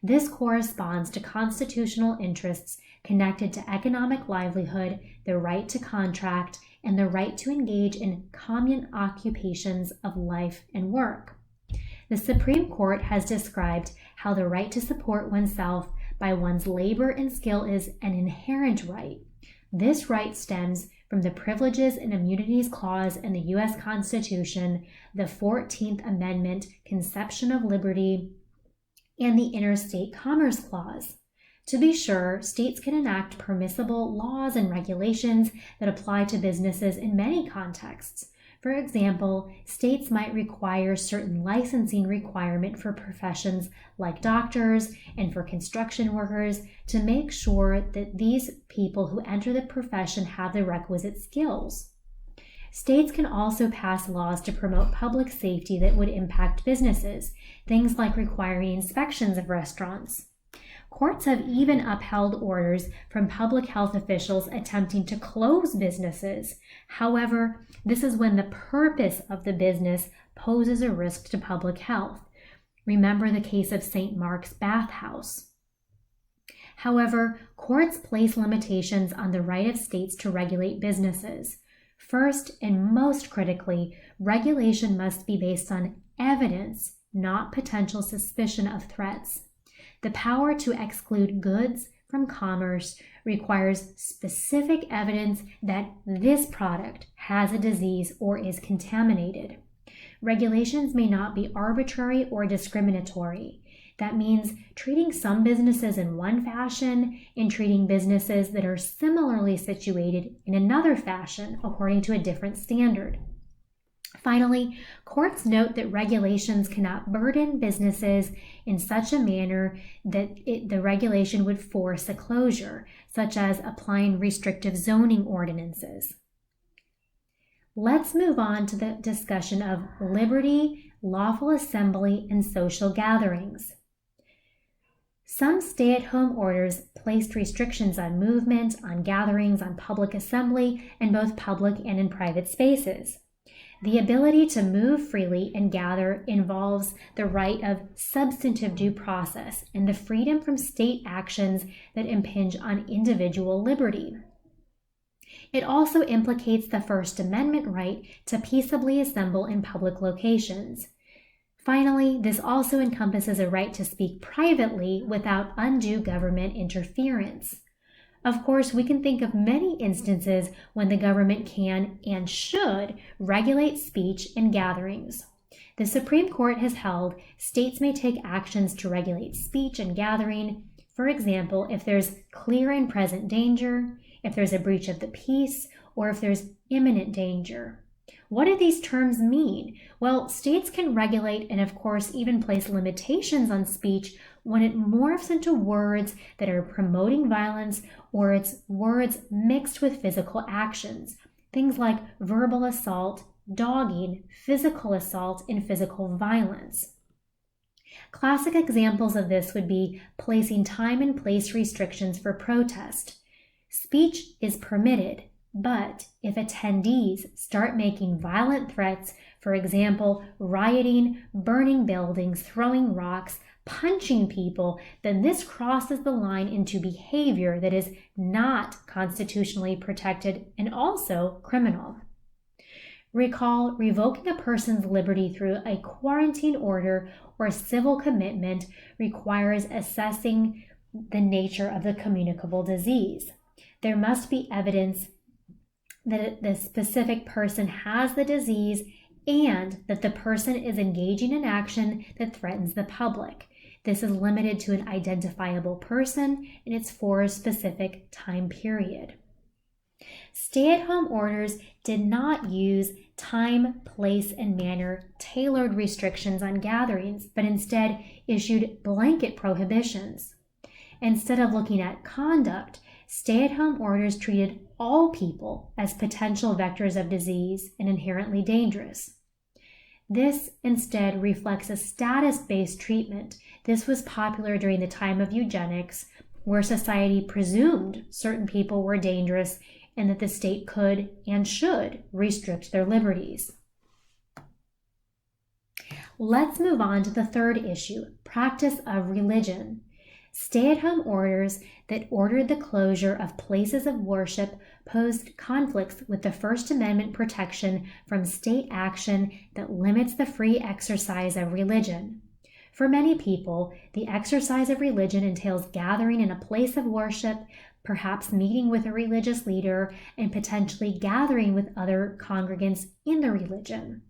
This corresponds to constitutional interests connected to economic livelihood, the right to contract, and the right to engage in common occupations of life and work. The Supreme Court has described how the right to support oneself by one's labor and skill is an inherent right. This right stems from the Privileges and Immunities Clause in the U.S. Constitution, the 14th Amendment Conception of Liberty, and the Interstate Commerce Clause. To be sure, states can enact permissible laws and regulations that apply to businesses in many contexts. For example, states might require certain licensing requirement for professions like doctors and for construction workers to make sure that these people who enter the profession have the requisite skills. States can also pass laws to promote public safety that would impact businesses, things like requiring inspections of restaurants. Courts have even upheld orders from public health officials attempting to close businesses. However, this is when the purpose of the business poses a risk to public health. Remember the case of St. Mark's Bathhouse. However, courts place limitations on the right of states to regulate businesses. First, and most critically, regulation must be based on evidence, not potential suspicion of threats. The power to exclude goods from commerce requires specific evidence that this product has a disease or is contaminated. Regulations may not be arbitrary or discriminatory. That means treating some businesses in one fashion and treating businesses that are similarly situated in another fashion according to a different standard. Finally, courts note that regulations cannot burden businesses in such a manner that the regulation would force a closure, such as applying restrictive zoning ordinances. Let's move on to the discussion of liberty, lawful assembly, and social gatherings. Some stay-at-home orders placed restrictions on movement, on gatherings, on public assembly, in both public and in private spaces. The ability to move freely and gather involves the right of substantive due process and the freedom from state actions that impinge on individual liberty. It also implicates the First Amendment right to peaceably assemble in public locations. Finally, this also encompasses a right to speak privately without undue government interference. Of course, we can think of many instances when the government can and should regulate speech in gatherings. The Supreme Court has held states may take actions to regulate speech and gathering, for example, if there's clear and present danger, if there's a breach of the peace, or if there's imminent danger. What do these terms mean? Well, states can regulate and, of course, even place limitations on speech when it morphs into words that are promoting violence or it's words mixed with physical actions, things like verbal assault, dogging, physical assault, and physical violence. Classic examples of this would be placing time and place restrictions for protest. Speech is permitted, but if attendees start making violent threats, for example, rioting, burning buildings, throwing rocks, punching people, then this crosses the line into behavior that is not constitutionally protected and also criminal. Recall, revoking a person's liberty through a quarantine order or civil commitment requires assessing the nature of the communicable disease. There must be evidence that the specific person has the disease and that the person is engaging in action that threatens the public. This is limited to an identifiable person and it's for a specific time period. Stay-at-home orders did not use time, place, and manner tailored restrictions on gatherings, but instead issued blanket prohibitions. Instead of looking at conduct, stay-at-home orders treated all people as potential vectors of disease and inherently dangerous. This instead reflects a status-based treatment. This was popular during the time of eugenics, where society presumed certain people were dangerous and that the state could and should restrict their liberties. Let's move on to the third issue, practice of religion. Stay-at-home orders that ordered the closure of places of worship posed conflicts with the First Amendment protection from state action that limits the free exercise of religion. For many people, the exercise of religion entails gathering in a place of worship, perhaps meeting with a religious leader, and potentially gathering with other congregants in the religion.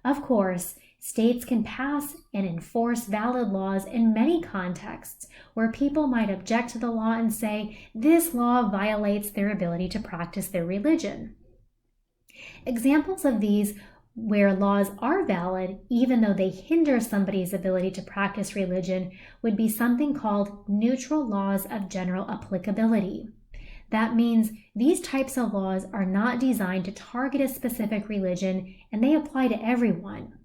Of course, states can pass and enforce valid laws in many contexts where people might object to the law and say this law violates their ability to practice their religion. Examples of these where laws are valid even though they hinder somebody's ability to practice religion would be something called neutral laws of general applicability. That means these types of laws are not designed to target a specific religion and they apply to everyone.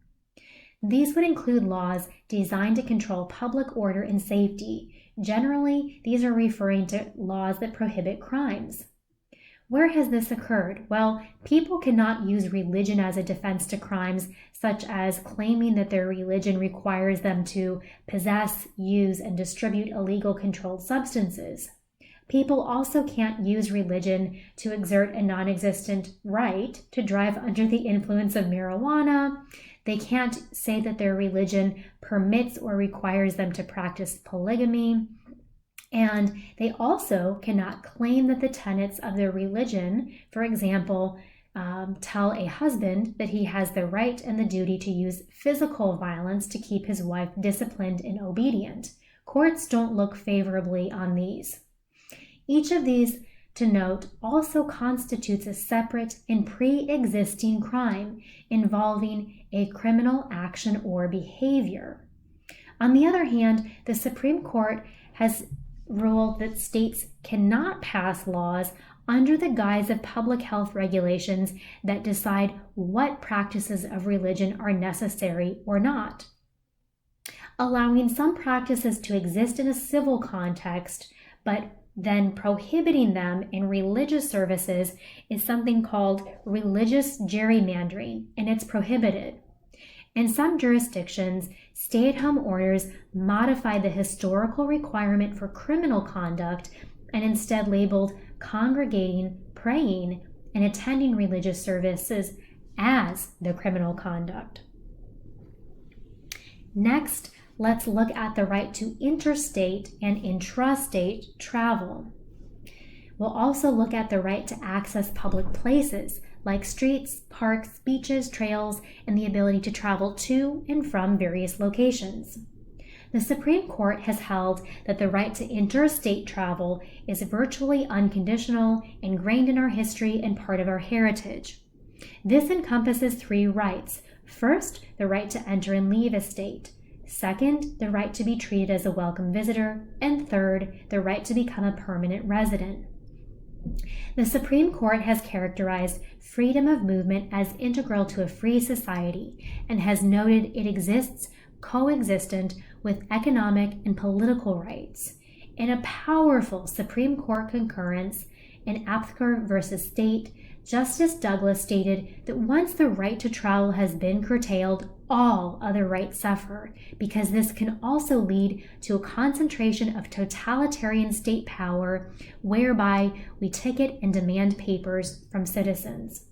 These would include laws designed to control public order and safety. Generally, these are referring to laws that prohibit crimes. Where has this occurred? Well, people cannot use religion as a defense to crimes, such as claiming that their religion requires them to possess, use, and distribute illegal controlled substances. People also can't use religion to exert a non-existent right to drive under the influence of marijuana. They can't say that their religion permits or requires them to practice polygamy. And they also cannot claim that the tenets of their religion, for example, tell a husband that he has the right and the duty to use physical violence to keep his wife disciplined and obedient. Courts don't look favorably on these. Each of these, to note, also constitutes a separate and pre-existing crime involving a criminal action or behavior. On the other hand, the Supreme Court has ruled that states cannot pass laws under the guise of public health regulations that decide what practices of religion are necessary or not. Allowing some practices to exist in a civil context, but then prohibiting them in religious services is something called religious gerrymandering, and it's prohibited. In some jurisdictions, stay-at-home orders modify the historical requirement for criminal conduct and instead labeled congregating, praying, and attending religious services as the criminal conduct. Next, let's look at the right to interstate and intrastate travel. We'll also look at the right to access public places like streets, parks, beaches, trails, and the ability to travel to and from various locations. The Supreme Court has held that the right to interstate travel is virtually unconditional, ingrained in our history, and part of our heritage. This encompasses three rights. First, the right to enter and leave a state. Second, the right to be treated as a welcome visitor. And third, the right to become a permanent resident. The Supreme Court has characterized freedom of movement as integral to a free society and has noted it exists coexistent with economic and political rights. In a powerful Supreme Court concurrence in Apthker versus State, Justice Douglas stated that once the right to travel has been curtailed, all other rights suffer, because this can also lead to a concentration of totalitarian state power whereby we ticket and demand papers from citizens.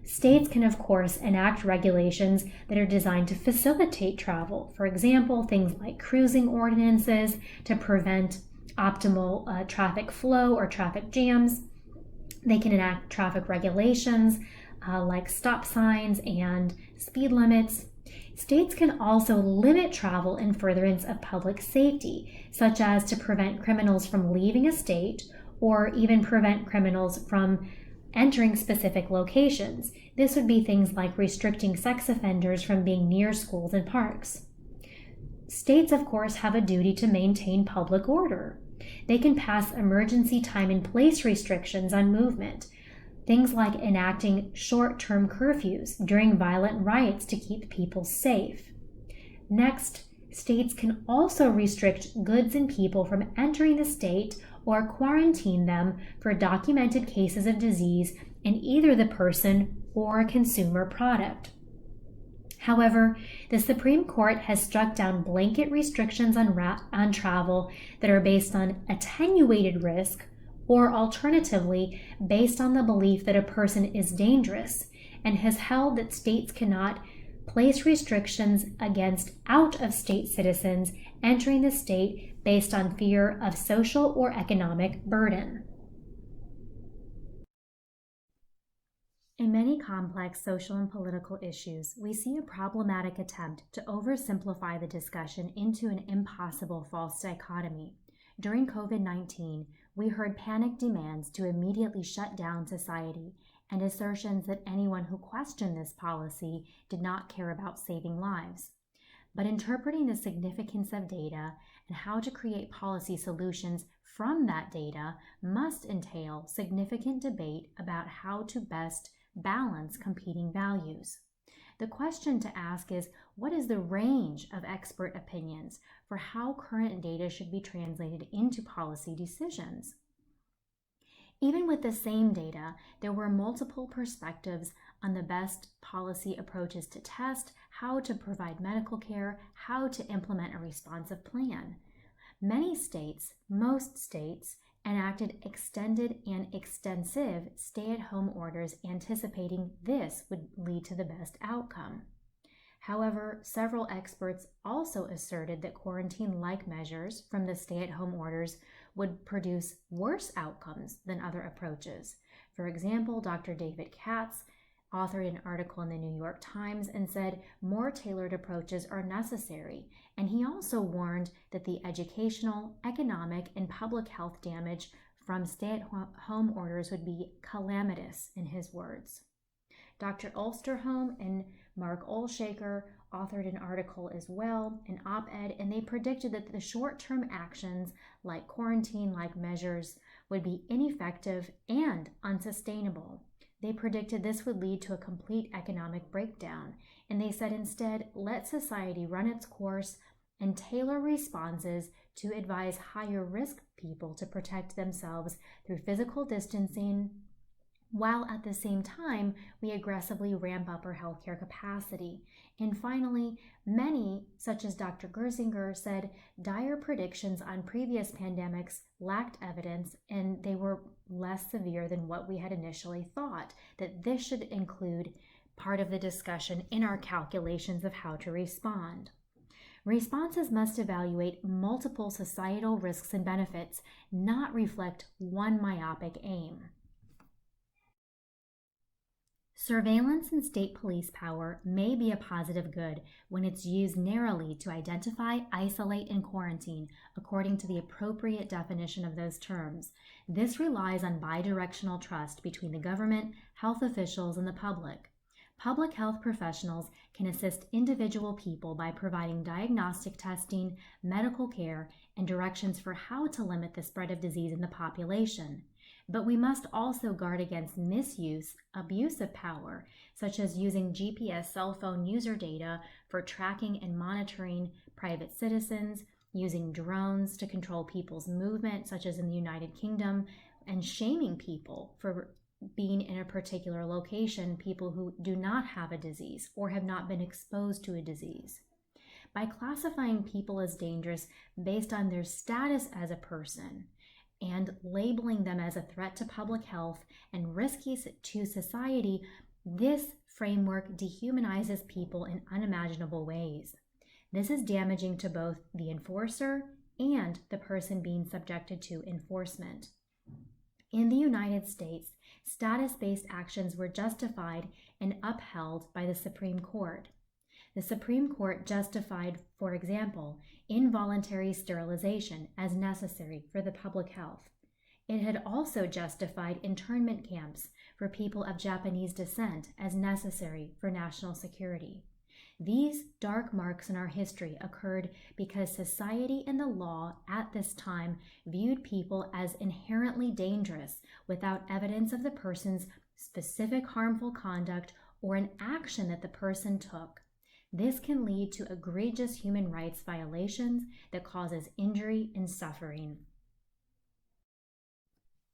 States can, of course, enact regulations that are designed to facilitate travel. For example, things like cruising ordinances to prevent optimal traffic flow or traffic jams. They can enact traffic regulations like stop signs and speed limits. States can also limit travel in furtherance of public safety, such as to prevent criminals from leaving a state or even prevent criminals from entering specific locations. This would be things like restricting sex offenders from being near schools and parks. States, of course, have a duty to maintain public order. They can pass emergency time and place restrictions on movement, things like enacting short-term curfews during violent riots to keep people safe. Next, states can also restrict goods and people from entering the state or quarantine them for documented cases of disease in either the person or a consumer product. However, the Supreme Court has struck down blanket restrictions on travel that are based on attenuated risk or alternatively based on the belief that a person is dangerous, and has held that states cannot place restrictions against out-of-state citizens entering the state based on fear of social or economic burden. In many complex social and political issues, we see a problematic attempt to oversimplify the discussion into an impossible false dichotomy. During COVID-19, we heard panicked demands to immediately shut down society and assertions that anyone who questioned this policy did not care about saving lives. But interpreting the significance of data and how to create policy solutions from that data must entail significant debate about how to best balance competing values. The question to ask is, what is the range of expert opinions for how current data should be translated into policy decisions? Even with the same data, there were multiple perspectives on the best policy approaches to test, how to provide medical care, how to implement a responsive plan. Many states, most states, enacted extended and extensive stay-at-home orders anticipating this would lead to the best outcome. However, several experts also asserted that quarantine-like measures from the stay-at-home orders would produce worse outcomes than other approaches. For example, Dr. David Katz authored an article in the New York Times and said more tailored approaches are necessary, and he also warned that the educational, economic, and public health damage from stay-at-home orders would be calamitous, in his words. Dr. Ulsterholm and Mark Olshaker authored an article as well, an op-ed, and they predicted that the short-term actions like quarantine-like measures would be ineffective and unsustainable. They predicted this would lead to a complete economic breakdown, and they said instead, let society run its course and tailor responses to advise higher risk people to protect themselves through physical distancing, while at the same time we aggressively ramp up our healthcare capacity. And finally, many, such as Dr. Gersinger, said dire predictions on previous pandemics lacked evidence and they were less severe than what we had initially thought, that this should include part of the discussion in our calculations of how to respond. Responses must evaluate multiple societal risks and benefits, not reflect one myopic aim. Surveillance and state police power may be a positive good when it's used narrowly to identify, isolate, and quarantine according to the appropriate definition of those terms. This relies on bidirectional trust between the government, health officials, and the public. Public health professionals can assist individual people by providing diagnostic testing, medical care, and directions for how to limit the spread of disease in the population. But we must also guard against misuse, abuse of power, such as using GPS cell phone user data for tracking and monitoring private citizens, using drones to control people's movement, such as in the United Kingdom, and shaming people for being in a particular location, people who do not have a disease or have not been exposed to a disease. By classifying people as dangerous based on their status as a person and labeling them as a threat to public health and risky to society, this framework dehumanizes people in unimaginable ways. This is damaging to both the enforcer and the person being subjected to enforcement. In the United States, status-based actions were justified and upheld by the Supreme Court. The Supreme Court justified, for example, involuntary sterilization as necessary for the public health. It had also justified internment camps for people of Japanese descent as necessary for national security. These dark marks in our history occurred because society and the law at this time viewed people as inherently dangerous without evidence of the person's specific harmful conduct or an action that the person took. This can lead to egregious human rights violations that causes injury and suffering.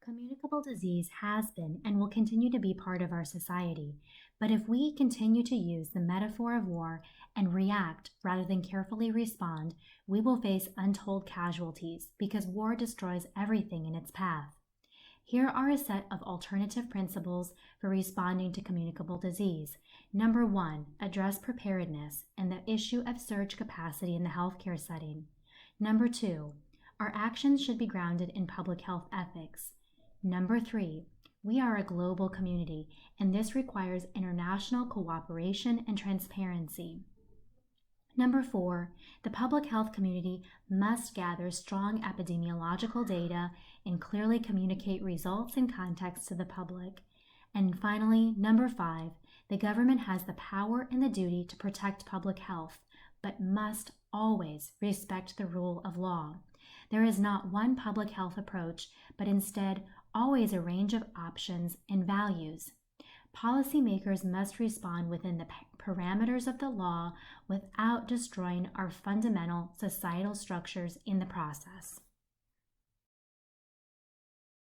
Communicable disease has been and will continue to be part of our society, but if we continue to use the metaphor of war and react rather than carefully respond, we will face untold casualties because war destroys everything in its path. Here are a set of alternative principles for responding to communicable disease. Number 1, address preparedness and the issue of surge capacity in the healthcare setting. Number 2, our actions should be grounded in public health ethics. Number 3, we are a global community, and this requires international cooperation and transparency. Number 4, the public health community must gather strong epidemiological data and clearly communicate results and context to the public. And finally, number 5, the government has the power and the duty to protect public health, but must always respect the rule of law. There is not one public health approach, but instead always a range of options and values. Policymakers must respond within the parameters of the law without destroying our fundamental societal structures in the process.